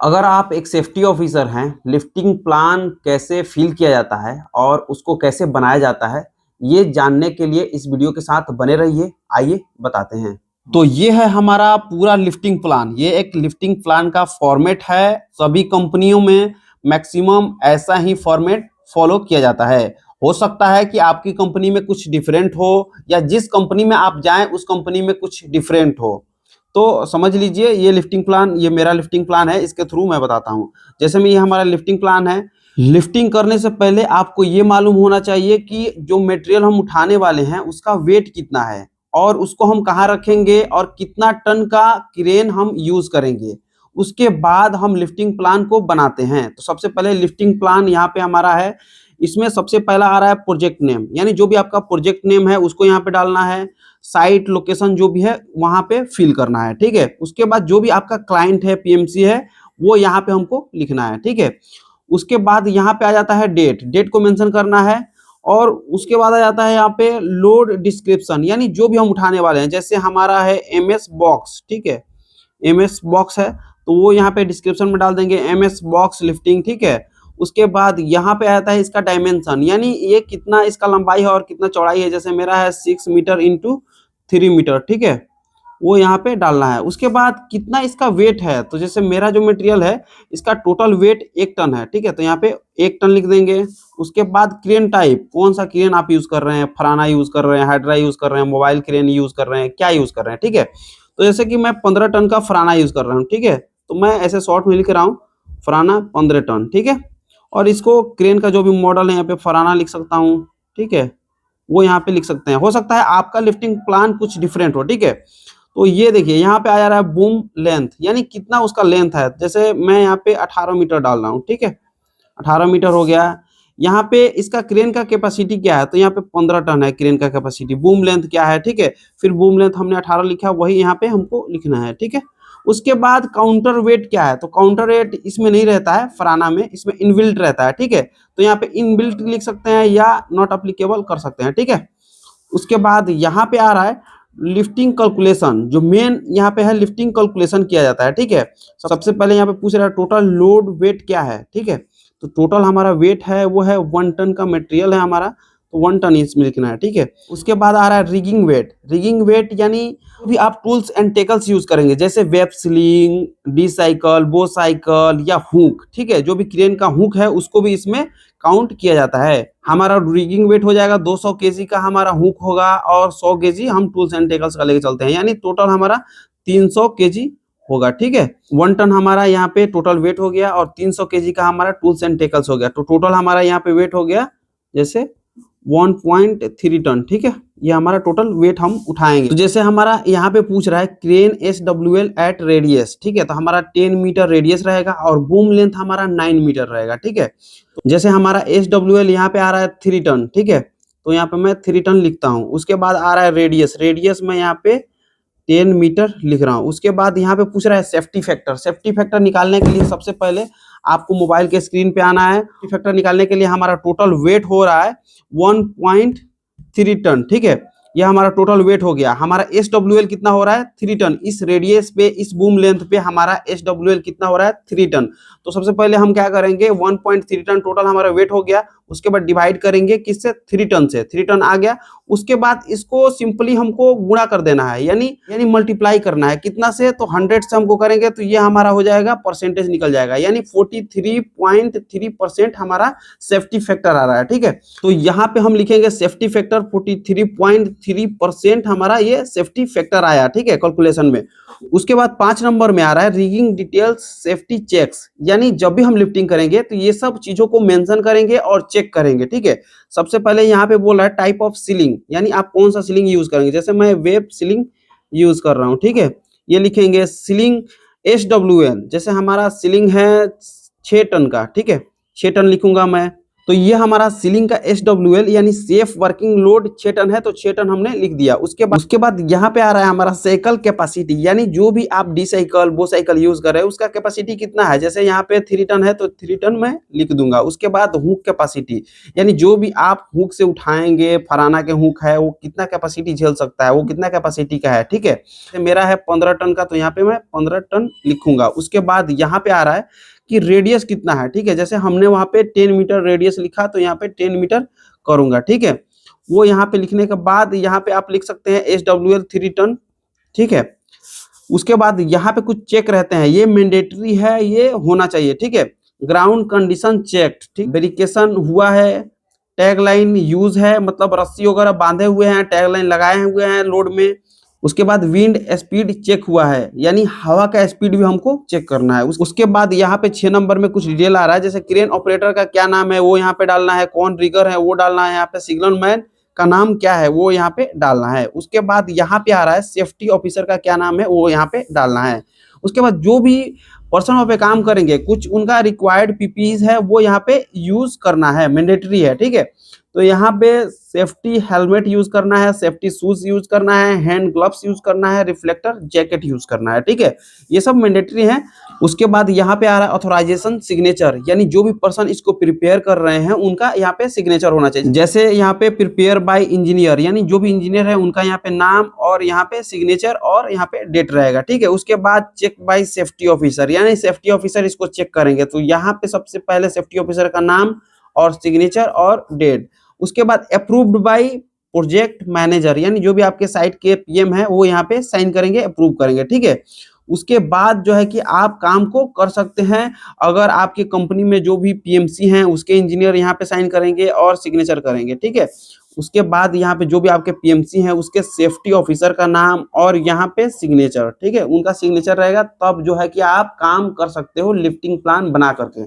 अगर आप एक सेफ्टी ऑफिसर हैं, लिफ्टिंग प्लान कैसे फिल किया जाता है और उसको कैसे बनाया जाता है, ये जानने के लिए इस वीडियो के साथ बने रहिए। आइए बताते हैं। तो ये है हमारा पूरा लिफ्टिंग प्लान। ये एक लिफ्टिंग प्लान का फॉर्मेट है। सभी कंपनियों में मैक्सिमम ऐसा ही फॉर्मेट फॉलो किया जाता है। हो सकता है कि आपकी कंपनी में कुछ डिफरेंट हो या जिस कंपनी में आप जाएं उस कंपनी में कुछ डिफरेंट हो। तो समझ लीजिए ये लिफ्टिंग प्लान, ये मेरा लिफ्टिंग प्लान है, इसके थ्रू मैं बताता हूँ। जैसे में ये हमारा लिफ्टिंग प्लान है। लिफ्टिंग करने से पहले आपको ये मालूम होना चाहिए कि जो मटेरियल हम उठाने वाले हैं उसका वेट कितना है और उसको हम कहाँ रखेंगे और कितना टन का क्रेन हम यूज करेंगे। उसके बाद हम लिफ्टिंग प्लान को बनाते हैं। तो सबसे पहले लिफ्टिंग प्लान यहाँ पे हमारा है। इसमें सबसे पहला आ रहा है प्रोजेक्ट नेम, यानी जो भी आपका प्रोजेक्ट नेम है उसको यहाँ पे डालना है। साइट लोकेशन जो भी है वहां पे फिल करना है, ठीक है। उसके बाद जो भी आपका क्लाइंट है, पीएमसी है, वो यहाँ पे हमको लिखना है, ठीक है। उसके बाद यहाँ पे आ जाता है डेट, डेट को मेंशन करना है। और उसके बाद आ जाता है यहाँ पे लोड डिस्क्रिप्शन, यानी जो भी हम उठाने वाले हैं। जैसे हमारा है एमएस बॉक्स, ठीक है, एमएस बॉक्स है तो वो यहाँ पे डिस्क्रिप्शन में डाल देंगे एमएस बॉक्स लिफ्टिंग, ठीक है। उसके बाद यहाँ पे आता है इसका डायमेंशन, यानी ये कितना इसका लंबाई है और कितना चौड़ाई है। जैसे मेरा है 6 मीटर इंटू 3 मीटर, ठीक है, वो यहाँ पे डालना है। उसके बाद कितना इसका वेट है, तो जैसे मेरा जो मटेरियल है इसका टोटल वेट 1 टन है, ठीक है, तो यहाँ पे 1 टन लिख देंगे। उसके बाद क्रेन टाइप, कौन सा क्रेन आप यूज कर रहे हैं, फराना यूज कर रहे हैं, हाइड्रा यूज कर रहे हैं, मोबाइल क्रेन यूज कर रहे हैं, क्या यूज कर रहे हैं, ठीक है। तो जैसे कि मैं 15 टन का फराना यूज कर रहा हूँ, ठीक है, तो मैं ऐसे शॉर्ट में लिख रहा हूँ फराना 15 टन, ठीक है। और इसको क्रेन का जो भी मॉडल है यहाँ पे फराना लिख सकता हूँ, ठीक है, वो यहाँ पे लिख सकते हैं। हो सकता है आपका लिफ्टिंग प्लान कुछ डिफरेंट हो, ठीक है। तो ये देखिए यहाँ पे आ जा रहा है बूम लेंथ, यानी कितना उसका लेंथ है। जैसे मैं यहाँ पे 18 मीटर डाल रहा हूँ, ठीक है, 18 मीटर हो गया। यहाँ पे इसका क्रेन का कैपेसिटी क्या है, तो यहाँ पे 15 टन है क्रेन का कैपेसिटी। बूम लेंथ क्या है, ठीक है, फिर बूम लेंथ हमने 18 लिखा, वही यहाँ पे हमको लिखना है, ठीक है। उसके बाद काउंटर वेट क्या है, तो काउंटर वेट इसमें नहीं रहता है फराना में, इसमें इनबिल्ट रहता है, ठीक है। तो यहाँ पे इनबिल्ट लिख सकते हैं या नॉट अप्लीकेबल कर सकते हैं, ठीक है। उसके बाद यहाँ पे आ रहा है लिफ्टिंग कैलकुलेशन, जो मेन यहाँ पे है लिफ्टिंग कैलकुलेशन किया जाता है, ठीक है। सबसे पहले यहाँ पे पूछ रहा है टोटल लोड वेट क्या है, ठीक है। तो टोटल हमारा वेट है वो है 1 टन का मटेरियल है हमारा, तो 1 टन इसमें लिखना है, ठीक है। उसके बाद आ रहा है रिगिंग वेट। रिगिंग वेट यानी भी आप टूल्स एंड टेकल्स यूज करेंगे, जैसे वेब स्लिंग, डी साइकिल, बो साइकिल या हुक, ठीक है। जो भी क्रेन का हुक है उसको भी इसमें काउंट किया जाता है। हमारा रिगिंग वेट हो जाएगा 200 केजी का हमारा हुक होगा और 100 केजी हम टूल्स एंड टेकल्स का लेके चलते हैं, यानी टोटल हमारा 300 केजी होगा, ठीक है। 1 टन हमारा यहाँ पे टोटल वेट हो गया और 300 केजी का हमारा टूल्स एंड टेकल्स हो गया। तो टोटल हमारा यहाँ पे वेट हो गया जैसे 1.3 टन, ठीक है। ये हमारा टोटल वेट हम उठाएंगे। तो जैसे हमारा यहाँ पे पूछ रहा है क्रेन SWL एट रेडियस, ठीक है, तो हमारा 10 मीटर रेडियस रहेगा और बूम लेंथ हमारा 9 मीटर रहेगा, ठीक है। तो जैसे हमारा SWL यहाँ पे आ रहा है 3 टन, ठीक है, तो यहाँ पे मैं 3 टन लिखता हूँ। उसके बाद आ रहा है रेडियस, रेडियस में यहाँ पे 10 मीटर लिख रहा हूँ। उसके बाद यहाँ पे पूछ रहा है सेफ्टी फैक्टर। सेफ्टी फैक्टर निकालने के लिए सबसे पहले आपको मोबाइल के स्क्रीन पे आना है। सेफ्टी फैक्टर निकालने के लिए हमारा टोटल वेट हो रहा है 1.3 टन, ठीक है, यह हमारा टोटल वेट हो गया। हमारा SWL कितना हो रहा है 3 टन। इस रेडियस पे, इस बूम लेंथ पे हमारा SWL कितना हो रहा है 3 टन। तो सबसे पहले हम क्या करेंगे, 1.3 टन टोटल हमारा वेट हो गया। उसके बाद डिवाइड करेंगे किससे, 3 टन से। 3 टन आ गया। उसके बाद इसको सिंपली हमको गुणा कर देना है, यानी मल्टीप्लाई करना है कितना से, तो 100 से हमको करेंगे तो ये हमारा हो जाएगा, परसेंटेज निकल जाएगा, यानी 43.3% हमारा सेफ्टी फैक्टर आ रहा है, ठीक है। तो यहाँ पे हम लिखेंगे सेफ्टी फैक्टर 43.3% हमारा ये सेफ्टी फैक्टर आया, ठीक है, कैलकुलेशन में। उसके बाद 5 नंबर में आ रहा है रिगिंग डिटेल्स सेफ्टी चेक्स, यानी जब भी हम लिफ्टिंग करेंगे तो ये सब चीजों को मेंशन करेंगे और चेक करेंगे, ठीक है। सबसे पहले यहाँ पे बोल रहा है टाइप ऑफ सीलिंग, यानी आप कौन सा सीलिंग यूज करेंगे। जैसे मैं वेब सीलिंग यूज कर रहा हूँ, ठीक है, ये लिखेंगे। सीलिंग SWL, जैसे हमारा सीलिंग है 6 टन का, ठीक है, 6 टन लिखूंगा मैं। तो ये हमारा सीलिंग का SWL यानी सेफ वर्किंग लोड 6 टन है, तो 6 टन हमने लिख दिया। उसके बाद यहाँ पे आ रहा है हमारा साइकिल कैपेसिटी, यानी जो भी आप डी साइकिल वो साइकिल यूज कर रहे हैं उसका कैपेसिटी कितना है। जैसे यहाँ पे 3 टन है तो 3 टन मैं लिख दूंगा। उसके बाद हुक कैपेसिटी, यानी जो भी आप हुक से उठाएंगे, फराना के हुक है वो कितना कैपेसिटी झेल सकता है, वो कितना कैपेसिटी का है, ठीक है। मेरा है 15 टन का, तो यहाँ पे मैं 15 टन लिखूंगा। उसके बाद यहाँ पे आ रहा है कि रेडियस कितना है, ठीक है। जैसे हमने वहां पे 10 मीटर रेडियस लिखा तो यहाँ पे 10 मीटर करूंगा, ठीक है। वो यहाँ पे लिखने के बाद यहाँ पे आप लिख सकते हैं SWL 3 टन, ठीक है। उसके बाद यहाँ पे कुछ चेक रहते हैं, ये मैंडेटरी है, ये होना चाहिए, ठीक है। ग्राउंड कंडीशन चेक्ड, ठीक, वेरिफिकेशन हुआ है, टैग लाइन यूज है, मतलब रस्सी वगैरह बांधे हुए हैं, टैग लाइन लगाए हुए हैं लोड में। उसके बाद विंड स्पीड चेक हुआ है, यानी हवा का स्पीड भी हमको चेक करना है। उसके बाद यहाँ पे 6 नंबर में कुछ डिटेल आ रहा है, जैसे क्रेन ऑपरेटर का क्या नाम है वो यहाँ पे डालना है, कौन रिगर है वो डालना है, यहाँ पे सिग्नल मैन का नाम क्या है वो यहाँ पे डालना है। उसके बाद यहाँ पे आ रहा है सेफ्टी ऑफिसर का क्या नाम है वो यहाँ पे डालना है। उसके बाद जो भी पर्सन वहाँ पे काम करेंगे कुछ उनका रिक्वायर्ड पीपीईज है वो यहाँ पे यूज करना है, मैंडेटरी है, ठीक है। तो यहाँ पे सेफ्टी हेलमेट यूज करना है, सेफ्टी शूज यूज करना है, हैंड ग्लव्स यूज करना है, रिफ्लेक्टर जैकेट यूज करना है, ठीक है। ये सब मैंडेटरी है। उसके बाद यहाँ पे आ रहा है ऑथराइजेशन सिग्नेचर, यानी जो भी पर्सन इसको प्रिपेयर कर रहे हैं उनका यहाँ पे सिग्नेचर होना चाहिए। जैसे यहाँ पे प्रिपेयर बाय इंजीनियर, यानी जो भी इंजीनियर है उनका यहाँ पे नाम और यहाँ पे सिग्नेचर और यहाँ पे डेट रहेगा, ठीक है। उसके बाद चेक बाय सेफ्टी ऑफिसर, यानी सेफ्टी ऑफिसर इसको चेक करेंगे, तो यहाँ पे सबसे पहले सेफ्टी ऑफिसर का नाम और सिग्नेचर और डेट। उसके बाद अप्रूव्ड बाय प्रोजेक्ट मैनेजर, यानी जो भी आपके साइट के PM है वो यहाँ पे साइन करेंगे, अप्रूव करेंगे, ठीक है। उसके बाद जो है कि आप काम को कर सकते हैं। अगर आपकी कंपनी में जो भी PMC हैं उसके इंजीनियर यहाँ पे साइन करेंगे और सिग्नेचर करेंगे, ठीक है। उसके बाद यहाँ पे जो भी आपके PMC हैं उसके सेफ्टी ऑफिसर का नाम और यहाँ पे सिग्नेचर, ठीक है, उनका सिग्नेचर रहेगा, तब जो है कि आप काम कर सकते हो लिफ्टिंग प्लान बना करके।